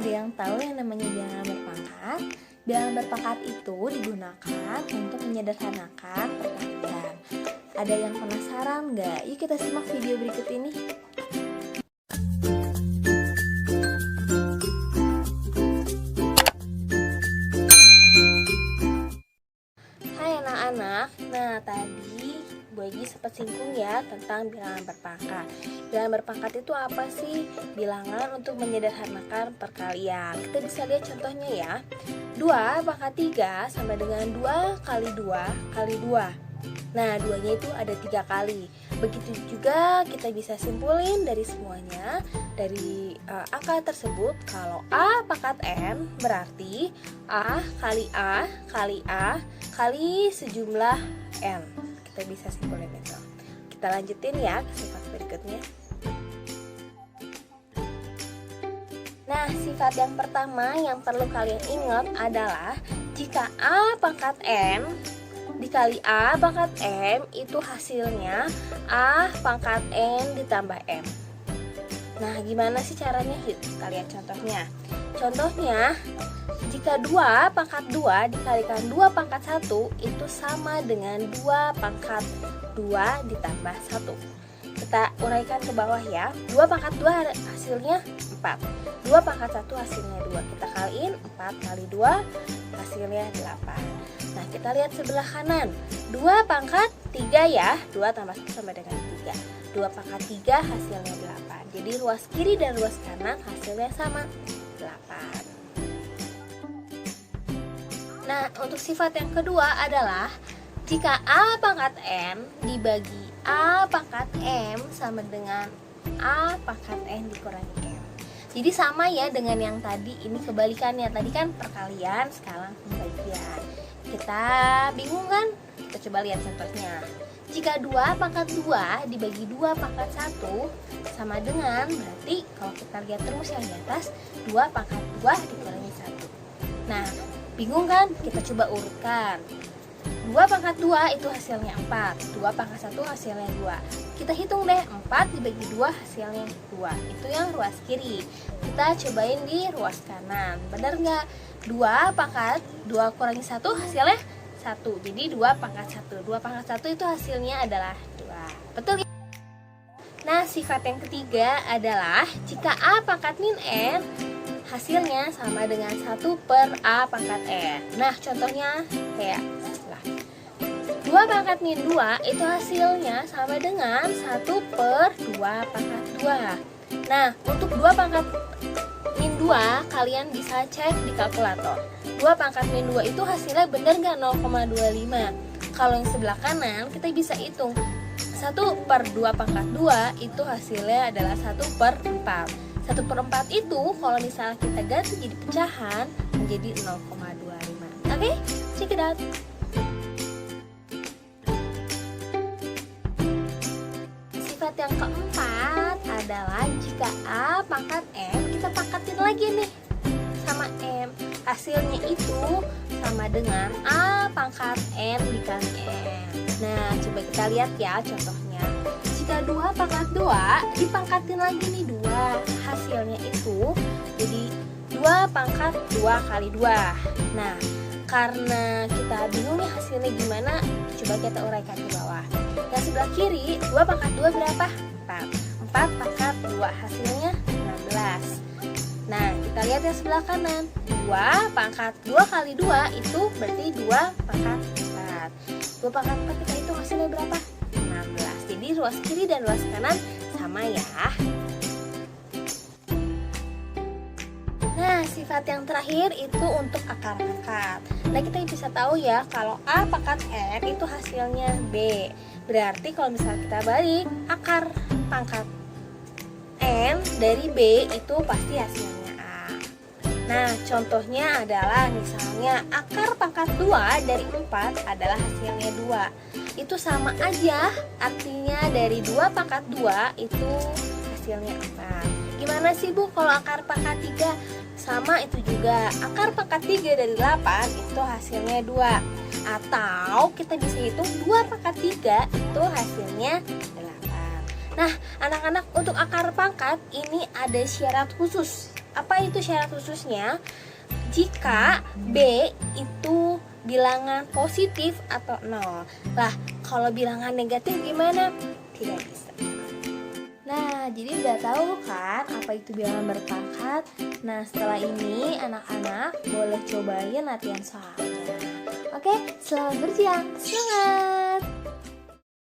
ada yang tahu yang namanya bilangan berpangkat? Bilangan berpangkat itu digunakan untuk menyederhanakan perkalian. Ada yang penasaran nggak? Yuk kita simak video berikut ini. Hai anak-anak, nah tadi Bu Egi sempat singgung ya tentang bilangan berpangkat. Bilangan berpangkat itu apa sih? Bilangan untuk menyederhanakan perkalian. Kita bisa lihat contohnya ya. 2 pangkat 3 sama dengan 2 kali 2 kali 2. Nah, 2-nya itu ada 3 kali. Begitu juga kita bisa simpulin dari semuanya, dari angka tersebut, kalau A pangkat N berarti A kali sejumlah N. Kita bisa simpulin itu. Kita lanjutin ya ke sifat berikutnya. Nah, sifat yang pertama yang perlu kalian ingat adalah jika A pangkat N dikali A pangkat M itu hasilnya A pangkat N ditambah M. Nah, gimana sih caranya? Yuk kita lihat contohnya. Contohnya, jika 2 pangkat 2 dikalikan 2 pangkat 1 itu sama dengan 2 pangkat 2 ditambah 1. Kita uraikan ke bawah ya. 2 pangkat 2 hasilnya 4. 2 pangkat 1 hasilnya 2. Kita kaliin 4 kali 2 hasilnya 8. Nah, kita lihat sebelah kanan. 2 pangkat 3 ya. 2 tambah 1 sama dengan 3. 2 pangkat 3 hasilnya 8. Jadi ruas kiri dan ruas kanan hasilnya sama, 8. Nah, untuk sifat yang kedua adalah jika A pangkat N dibagi A pangkat M sama dengan A pangkat N dikurangi M. Jadi sama ya dengan yang tadi, ini kebalikannya. Tadi kan perkalian, sekarang pembagian. Kita bingung kan? Kita coba lihat contohnya. Jika 2 pangkat 2 dibagi 2 pangkat 1 sama dengan, berarti kalau kita lihat terus yang di atas, 2 pangkat 2 dikurangi 1. Nah, bingung kan? Kita coba urutkan. 2 pangkat 2 itu hasilnya 4. 2 pangkat 1 hasilnya 2. Kita hitung deh, 4 dibagi 2 hasilnya 2. Itu yang ruas kiri. Kita cobain di ruas kanan. Benar nggak? 2 pangkat 2 kurangi 1 hasilnya 1. Jadi 2 pangkat 1. 2 pangkat 1 itu hasilnya adalah 2. Betul ya? Nah, sifat yang ketiga adalah jika A pangkat min N hasilnya sama dengan 1 per A pangkat N. Nah, contohnya kayak 2 pangkat min 2 itu hasilnya sama dengan 1 per 2 pangkat 2. Nah, untuk 2 pangkat min 2 kalian bisa cek di kalkulator. 2 pangkat min 2 itu hasilnya benar nggak 0,25? Kalau yang sebelah kanan kita bisa hitung 1 per 2 pangkat 2 itu hasilnya adalah 1 per 4. 1 per 4 itu kalau misalnya kita ganti jadi pecahan menjadi 0,25. Oke, check it out. Sifat yang keempat adalah jika A pangkat M, kita pangkatin lagi nih sama M. Hasilnya itu sama dengan A pangkat N dikali M. Nah, coba kita lihat ya contohnya. Jika 2 pangkat 2 dipangkatin lagi nih 2. Hasilnya itu jadi 2 pangkat 2 kali 2. Nah, karena kita bingung nih hasilnya gimana, coba kita uraikan ke bawah. Yang sebelah kiri, 2 pangkat 2 berapa? 4. 4 pangkat 2 hasilnya 16. Nah, kita lihat yang sebelah kanan. 2 pangkat 2 kali 2 itu berarti 2 pangkat 4. 2 pangkat 4 kita hitung hasilnya berapa? 16. Jadi ruas kiri dan ruas kanan sama ya. Nah, sifat yang terakhir itu untuk akar pangkat. Nah, kita bisa tahu ya kalau A pangkat N itu hasilnya B. Berarti kalau misalnya kita balik akar pangkat N dari B itu pasti hasilnya A. Nah, contohnya adalah misalnya akar pangkat 2 dari 4 adalah hasilnya 2. Itu sama aja, artinya dari 2 pangkat 2 itu hasilnya 4. Gimana sih Bu kalau akar pangkat 3? Sama itu juga, akar pangkat 3 dari 8 itu hasilnya 2. Atau kita bisa hitung 2 pangkat 3 itu hasilnya 8. Nah, anak-anak, untuk akar pangkat ini ada syarat khusus. Apa Apa itu syarat khususnya? Jika B itu bilangan positif atau 0. Lah, kalau bilangan negatif gimana? Tidak bisa. Nah, jadi udah tahu kan apa itu bilangan berpangkat? Nah, setelah ini anak-anak boleh cobain latihan soalnya. Oke, selamat bersiang. Semangat!